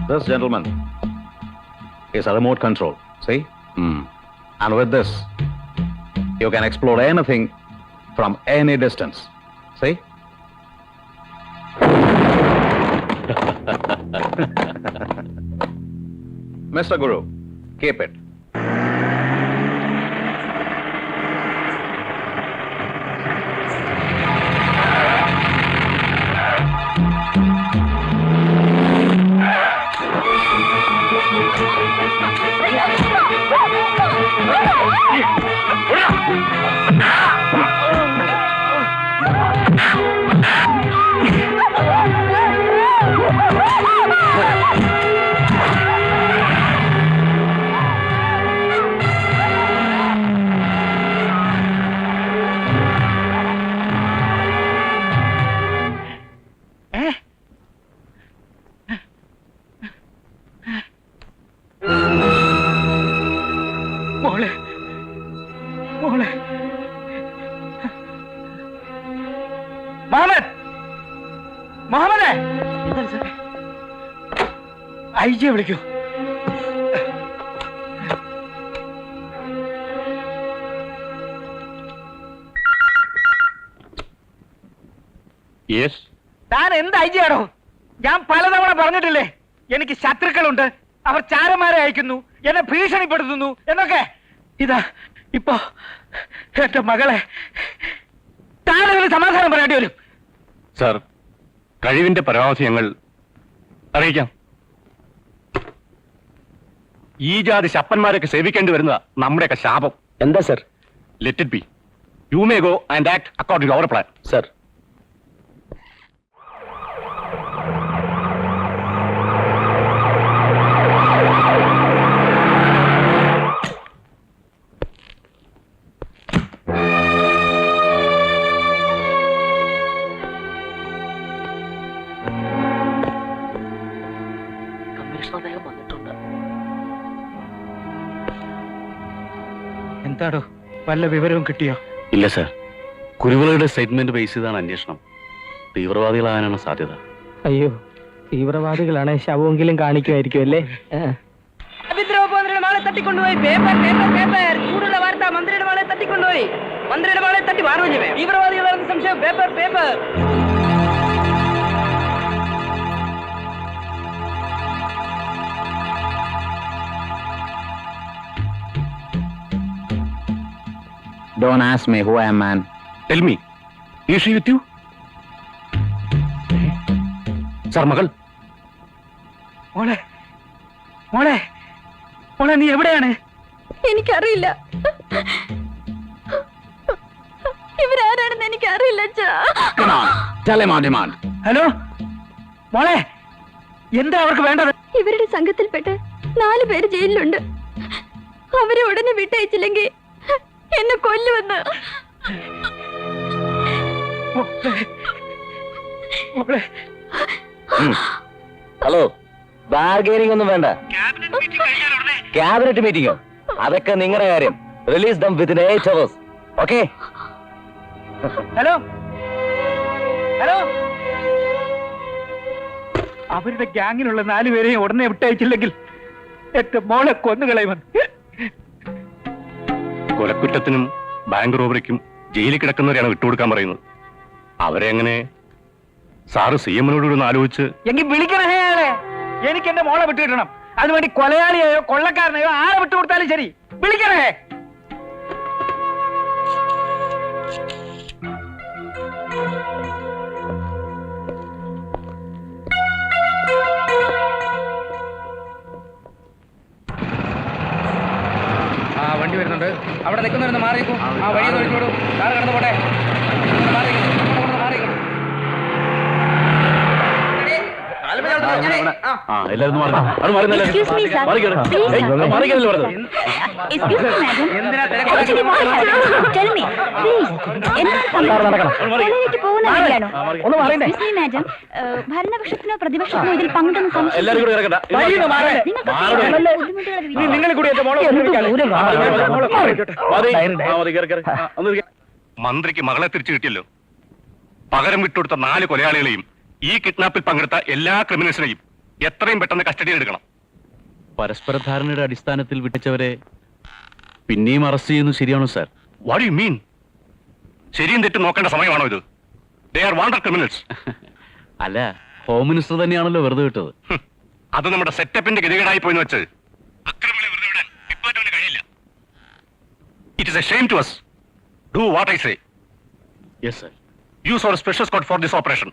This gentleman is a remote control. See? And with this, you can explore anything from any distance. See? Mr. Guru, keep it. ഐജിയെ വിളിക്കൂ. താൻ എന്ത് ഐജിയാണോ? ഞാൻ പലതവണ പറഞ്ഞിട്ടില്ലേ എനിക്ക് ശത്രുക്കളുണ്ട്, അവർ ചാരന്മാരെ അയക്കുന്നു, എന്നെ ഭീഷണിപ്പെടുത്തുന്നു എന്നൊക്കെ. ഇതാ ഇപ്പോ എന്റെ മകളെ താനൊരു സമാധാനം പറയേണ്ടി വരും. സാർ, കഴിവിന്റെ പരമാവധി ഞങ്ങൾ അറിയിക്കാം. ഈ ജാതി ശപ്പന്മാരൊക്കെ സേവിക്കേണ്ടി വരുന്നതാ നമ്മുടെയൊക്കെ ശാപം. എന്താ sir? Let it be. You may go and act according to our plan. Sir. എന്താടോ, വല്ല വിവരവും കിട്ടിയോ? ഇല്ല സാർ, കുരുവിളയുടെ സ്റ്റേറ്റ്മെന്റ് ബേസ് ചെയ്താണ് അന്വേഷണം. തീവ്രവാദികളാകാനാണ് സാധ്യത. അയ്യോ, തീവ്രവാദികളാണ്. ശവമെങ്കിലും കാണിക്കുമായിരിക്കും അല്ലേ? തട്ടിക്കൊണ്ടുപോയി പേപ്പർ പേപ്പർ പേപ്പർ ചൂടുള്ള വാർത്ത മന്ത്രിയുടെ മകളെ തട്ടിക്കൊണ്ടുപോയി. മന്ത്രിയുടെ മകളെ തട്ടി മാറുകയും തീവ്രവാദികളാണെന്ന് സംശയം. Paper paper. Don't ask me who I am, man. Tell me, is she with you? Sir, മകൾ. മോളെ മോളെ മോളെ, നീ എവിടെയാണ്? എനിക്കറിയില്ല. ഇവരാരാണെന്ന് എനിക്കറിയില്ല. ഹലോ മോളെ, എന്താ അവർക്ക് വേണ്ടത്? ഇവരുടെ സംഘത്തിൽപ്പെട്ട് 4 പേര് ജയിലിലുണ്ട്. അവരെ ഉടനെ വിട്ടയച്ചില്ലെങ്കിൽ എന്നെ കൊല്ലുമെന്ന്. ഹലോ, ബാർഗെയിനിങ് ഒന്നും വേണ്ട. ക്യാബിനറ്റ് മീറ്റിംഗോ? അതൊക്കെ നിങ്ങളുടെ കാര്യം. Release dum within 8 hours. Okay? Hello hello, അവരുടെ ഗ്യാങ്ങിലുള്ള 4 പേരെയും ഉടനെ വിട്ടയച്ചില്ലെങ്കിൽ എന്റെ മോളെ കൊന്നുകളയുമെന്ന്. കൊലക്കുറ്റത്തിനും ബാങ്ക് റോബറിക്കും ജയിലിൽ കിടക്കുന്നവരെയാണ് വിട്ടുകൊടുക്കാൻ പറയുന്നത്. അവരെ എങ്ങനെ സാറ് CM-നോട് ഒന്ന് ആലോചിച്ച്. എങ്കിൽ വിളിക്കണേ അയാളെ. എനിക്ക് എന്റെ മോളെ വിട്ടുകിട്ടണം. അതുവേണ്ടി കൊലയാളിയെയോ കൊള്ളക്കാരനെയോ ആരെ വിട്ടുകൊടുത്താലും ശരി, വിളിക്കണേ. വണ്ടി വരുന്നുണ്ട്. അവിടെ നിൽക്കുന്നവരൊന്ന് മാറിയിരിക്കും. ആ വഴി ഒഴിച്ചോടും. കാറ് കടന്നു പോട്ടെ. ഭരണപക്ഷത്തിനോ പ്രതിപക്ഷത്തിനോ ഇതിൽ പങ്കെടുക്കുന്ന മന്ത്രിക്ക് മകളെ തിരിച്ചു കിട്ടിയല്ലോ. പകരം വിട്ടുകൊടുത്ത 4 കൊലയാളികളെയും ഈ കിഡ്നാപ്പിൽ പങ്കെടുത്ത എല്ലാ ക്രിമിനൽസിനെയും എത്രയും പെട്ടെന്ന് കസ്റ്റഡിയിൽ എടുക്കണം. പരസ്പര ധാരണയുടെ അടിസ്ഥാനത്തിൽ വിട്ടവരെ പിന്നെയും അറസ്റ്റ് ചെയ്യുന്നത് ശരിയാണോ സാർ? What you mean? ശരിയും തെറ്റും നോക്കേണ്ട സമയമാണോ ഇത്? They are wanted criminals. അല്ല, ഹോം മിനിസ്റ്റർ തന്നെയാണല്ലോ വെറുതെ വിട്ടത്. അത് നമ്മുടെ സെറ്റപ്പിന്റെ ഗതികേടായി പോയെന്ന് വെച്ച് അക്രമികളെ വെറുതെ വിടാൻ ഡിപ്പാർട്ട്മെന്റിന് കഴിയില്ല. It is a shame to us. Do what I say. Yes sir. Use our special squad for this operation.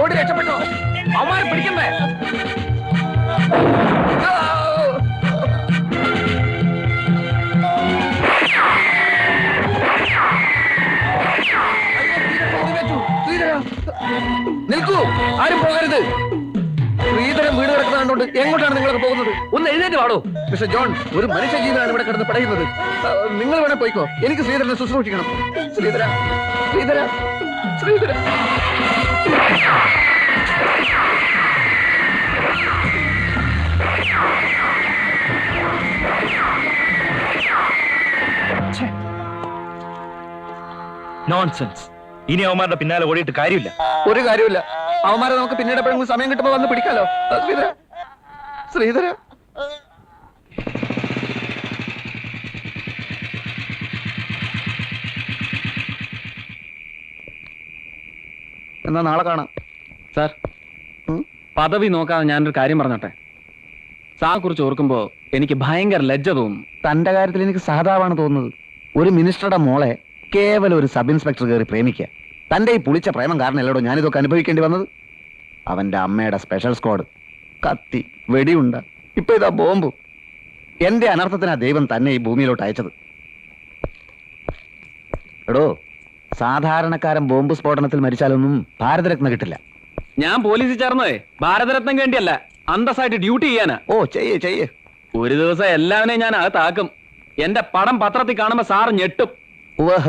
ഓടി രക്ഷപ്പെട്ടോ, അവന്മാരെ പിടിക്കണ്ടേ? നിൽക്കൂ, ആരും പോകരുത്. ശ്രീധരൻ വീട് കിടക്കുന്ന കണ്ടോണ്ട് എങ്ങോട്ടാണ് നിങ്ങളൊക്കെ പോകുന്നത്? ഒന്ന് എഴുന്നേറ്റ് പാടോ. മിസ്റ്റർ ജോൺ, ഒരു മനുഷ്യ ജീവനാണ് ഇവിടെ കിടന്ന് പടയുന്നത്. നിങ്ങൾ വേണേ പോയിക്കോ, എനിക്ക് ശ്രീധരനെ ശുശ്രൂഷിക്കണം. ശ്രീധര, ശ്രീധര, ശ്രീധര. നോൺസെൻസ്. ഇനി അവന്മാരുടെ പിന്നാലെ ഓടിയിട്ട് കാര്യമില്ല. ഒരു കാര്യമില്ല. അവന്മാരെ നമുക്ക് പിന്നീട് എപ്പോഴെങ്കിലും സമയം കിട്ടുമ്പോ വന്ന് പിടിക്കാലോ. ശ്രീധര, ശ്രീധര. എന്നാ നാളെ കാണാം സാർ. പദവി നോക്കാതെ ഞാനൊരു കാര്യം പറഞ്ഞോട്ടെ. സാറിനെ കുറിച്ച് ഓർക്കുമ്പോ എനിക്ക് ഭയങ്കര ലജ്ജ തോന്നുന്നു. തന്റെ കാര്യത്തിൽ എനിക്ക് സഹതാപാണ് തോന്നുന്നത്. ഒരു മിനിസ്റ്ററുടെ മോളെ കേവലം ഒരു സബ് ഇൻസ്പെക്ടർ കയറി പ്രേമിക്കുക. തന്റെ ഈ പുളിച്ച പ്രേമം കാരണം അല്ലടോ ഞാനിതൊക്കെ അനുഭവിക്കേണ്ടി വന്നത്. അവന്റെ അമ്മയുടെ സ്പെഷ്യൽ സ്ക്വാഡ്, കത്തി, വെടിയുണ്ട, ഇപ്പൊ ഇതാ ബോംബ്. എന്റെ അനർത്ഥത്തിനാ ദൈവം തന്നെ ഈ ഭൂമിയിലോട്ട് അയച്ചത്. എടോ, സാധാരണക്കാരൻ ബോംബ് സ്ഫോടനത്തിൽ മരിച്ചാലൊന്നും ഭാരതരത്ന കിട്ടില്ല. ഞാൻ പോലീസിൽ ചേർന്നതേ ഭാരതരത്നം വേണ്ടിയല്ല, അന്തസ്സായിട്ട് ഡ്യൂട്ടി ചെയ്യാനാ. ഓ, ചെയ്യേ ചെയ്യേ. ഒരു ദിവസം എല്ലാവരെയും ഞാൻ അകത്താക്കും. എന്റെ പടം പത്രത്തിൽ കാണുമ്പോ സാറ് ഞെട്ടും.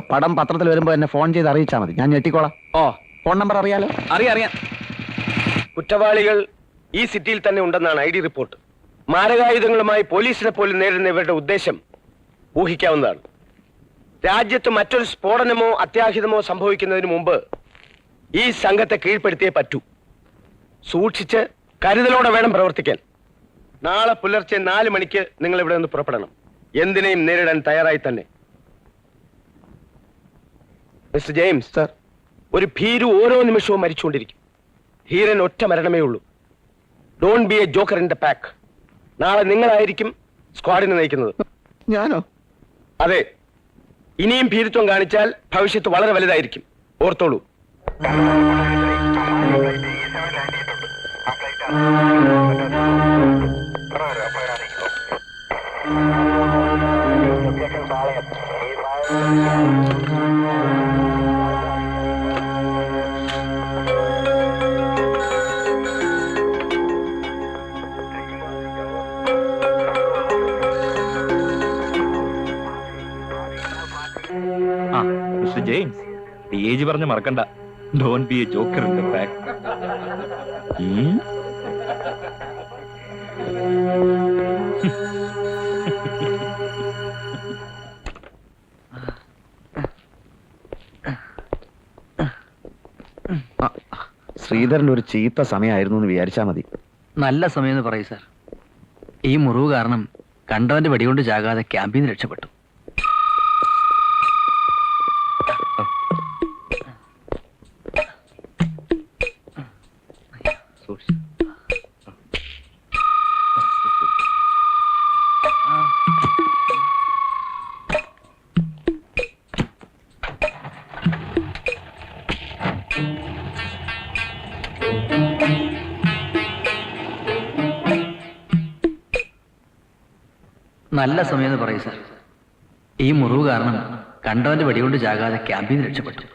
പടം പത്രത്തിൽ വരുമ്പോ എന്നെ ഫോൺ ചെയ്ത് അറിയിച്ചാൽ മതി, ഞാൻ ഞെട്ടിക്കോളാം. ഓ, ഫോൺ നമ്പർ അറിയാലോ? അറിയാം. കുറ്റവാളികൾ ഈ സിറ്റിയിൽ തന്നെ ഉണ്ടെന്നാണ് ID റിപ്പോർട്ട്. മാരകായുധങ്ങളുമായി പോലീസിനെ പോലും നേരിടുന്ന ഇവരുടെ ഉദ്ദേശം ഊഹിക്കാവുന്നതാണ്. രാജ്യത്ത് മറ്റൊരു സ്ഫോടനമോ അത്യാഹിതമോ സംഭവിക്കുന്നതിന് മുമ്പ് ഈ സംഘത്തെ കീഴ്പ്പെടുത്തിയേ പറ്റൂ. സൂക്ഷിച്ച് കരുതലോടെ വേണം പ്രവർത്തിക്കാൻ. നാളെ പുലർച്ചെ 4 മണിക്ക് നിങ്ങൾ ഇവിടെ നിന്ന് പുറപ്പെടണം. എന്തിനേയും നേരിടാൻ തയ്യാറായി തന്നെ. മിസ്റ്റർ ജെയിംസ് സർ, ഒരു ഭീരു ഓരോ നിമിഷവും മരിച്ചുകൊണ്ടിരിക്കും. ധീരൻ ഒറ്റ മരണമേ ഉള്ളൂ. Don't be a joker in the pack. നാളെ നിങ്ങളായിരിക്കും സ്ക്വാഡിനെ നയിക്കുന്നത്. ഞാനോ? അതെ. ഇനിയും ഭീരുത്വം കാണിച്ചാൽ ഭവിഷ്യത്ത് വളരെ വലുതായിരിക്കും. ഓർത്തോളൂ. മിസ്റ്റർ ജെയിംസ്, DIG പറഞ്ഞ് മറക്കണ്ട. Don't be a joker in the pack. Sreedharan ഒരു ചീത്ത സമയമായിരുന്നു എന്ന് വിചാരിച്ചാ മതി. നല്ല സമയം പറയൂ സാർ. ഈ മുറിവ് കാരണം കണ്ടവന്റെ വെടികൊണ്ട് ചാകാതെ ക്യാമ്പിൽ നിന്ന് രക്ഷപ്പെട്ടു. നല്ല സമയം പറയൂ സാർ. ഈ മുറിവ് കാരണം കണ്ടവന്റെ വെടികൊണ്ട് ചാകാതെ ക്യാമ്പിൽ നിന്ന് രക്ഷപ്പെട്ടു.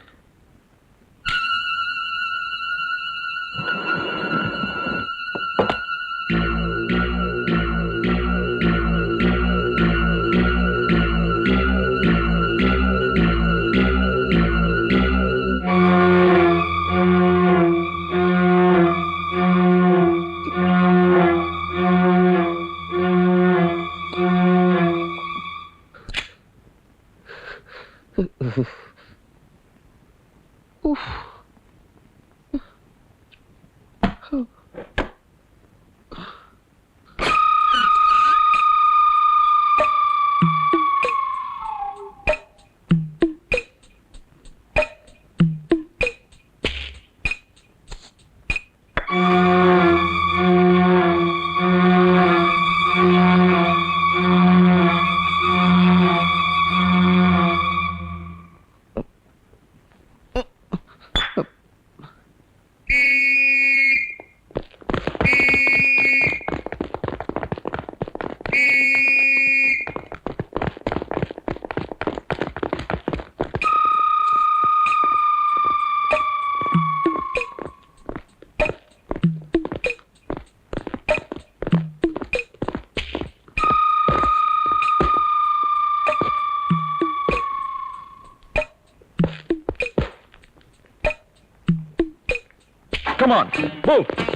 Come on, move.